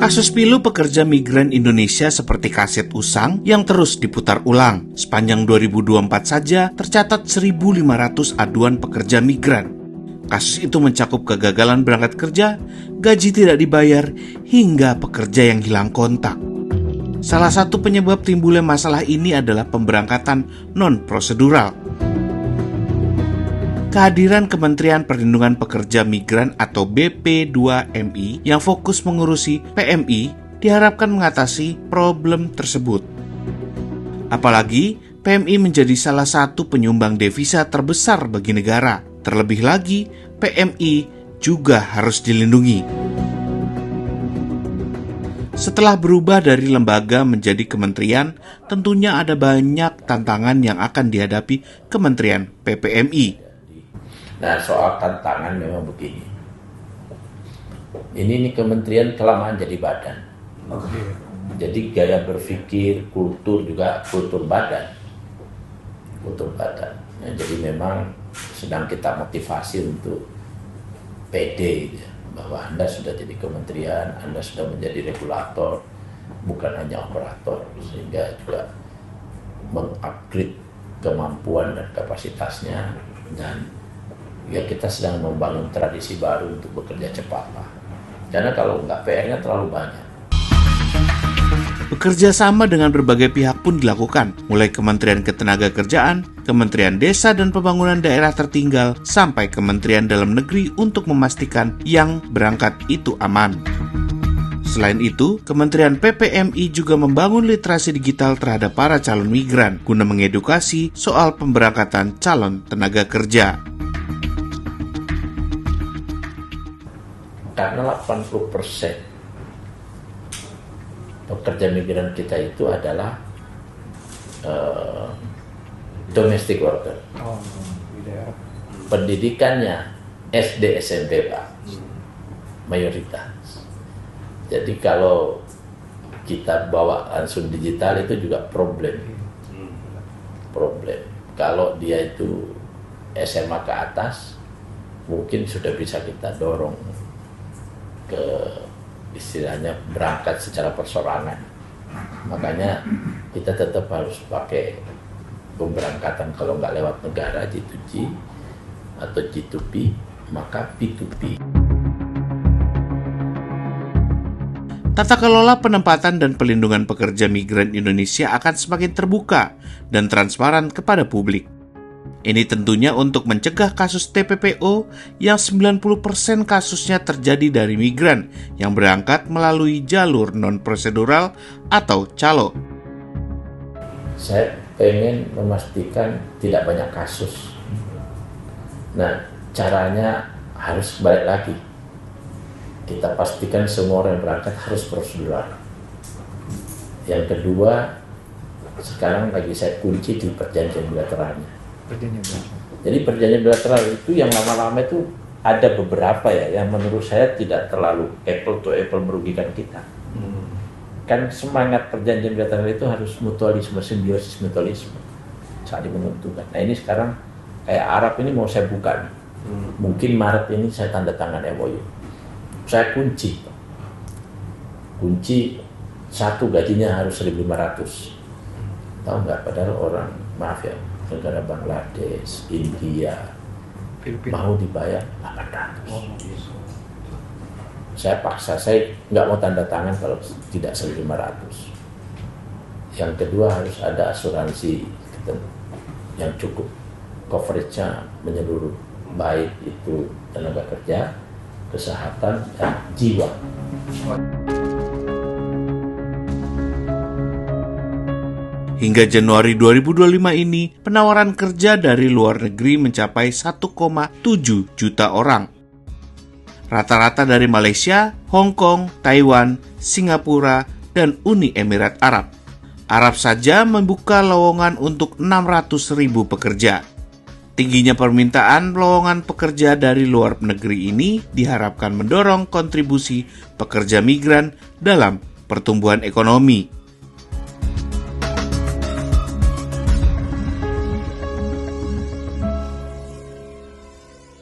Kasus pilu pekerja migran Indonesia seperti kaset usang yang terus diputar ulang. Sepanjang 2024 saja tercatat 1.500 aduan pekerja migran. Kasus itu mencakup kegagalan berangkat kerja, gaji tidak dibayar, hingga pekerja yang hilang kontak. Salah satu penyebab timbulnya masalah ini adalah pemberangkatan non-prosedural. Kehadiran Kementerian Perlindungan Pekerja Migran atau BP2MI yang fokus mengurusi PMI diharapkan mengatasi problem tersebut. Apalagi PMI menjadi salah satu penyumbang devisa terbesar bagi negara. Terlebih lagi, PMI juga harus dilindungi. Setelah berubah dari lembaga menjadi kementerian, tentunya ada banyak tantangan yang akan dihadapi Kementerian PPMI. Nah, soal tantangan memang begini. Ini kementerian kelamaan jadi badan. Jadi gaya berpikir, kultur juga kultur badan. Ya, jadi memang sedang kita motivasi untuk PD, ya, bahwa Anda sudah jadi kementerian, Anda sudah menjadi regulator, bukan hanya operator, sehingga juga mengupgrade kemampuan dan kapasitasnya, dan ya kita sedang membangun tradisi baru untuk bekerja cepat, Pak. Karena kalau nggak PR-nya terlalu banyak. Bekerja sama dengan berbagai pihak pun dilakukan, mulai Kementerian Ketenagakerjaan, Kementerian Desa dan Pembangunan Daerah Tertinggal, sampai Kementerian Dalam Negeri untuk memastikan yang berangkat itu aman. Selain itu, Kementerian PPMI juga membangun literasi digital terhadap para calon migran guna mengedukasi soal pemberangkatan calon tenaga kerja. Karena 80% pekerja migran kita itu adalah domestic worker. Pendidikannya SD, SMP, Pak, mayoritas. Jadi kalau kita bawa langsung digital itu juga problem. Kalau dia itu SMA ke atas, mungkin sudah bisa kita dorong ke istilahnya berangkat secara persorangan. Makanya kita tetap harus pakai pemberangkatan, kalau nggak lewat negara G2G atau G2P, maka P2P. Tata kelola penempatan dan pelindungan pekerja migran Indonesia akan semakin terbuka dan transparan kepada publik. Ini tentunya untuk mencegah kasus TPPO yang 90% kasusnya terjadi dari migran yang berangkat melalui jalur non-prosedural atau calo. Saya pengen memastikan tidak banyak kasus. Nah, caranya harus balik lagi. Kita pastikan semua orang yang berangkat harus prosedural. Yang kedua, sekarang lagi saya kunci di perjanjian bilateralnya. Jadi perjanjian bilateral itu yang lama-lama itu ada beberapa ya yang menurut saya tidak terlalu apple to apple merugikan kita. Kan semangat perjanjian bilateral itu harus mutualisme, simbiosis mutualisme, saling menguntungkan. Nah ini sekarang kayak Arab ini mau saya buka nih. Mungkin Maret ini saya tanda tangan MOU. Saya kunci satu gajinya harus 1.500. Tahu nggak, padahal orang, maaf ya, negara Bangladesh, India, Filipina, mau dibayar 800. Saya paksa, saya nggak mau tanda tangan kalau tidak 1.500. Yang kedua harus ada asuransi yang cukup, coverage-nya menyeluruh, baik itu tenaga kerja, kesehatan, dan jiwa. Hingga Januari 2025 ini, penawaran kerja dari luar negeri mencapai 1,7 juta orang. Rata-rata dari Malaysia, Hong Kong, Taiwan, Singapura, dan Uni Emirat Arab. Arab saja membuka lowongan untuk 600.000 pekerja. Tingginya permintaan lowongan pekerja dari luar negeri ini diharapkan mendorong kontribusi pekerja migran dalam pertumbuhan ekonomi.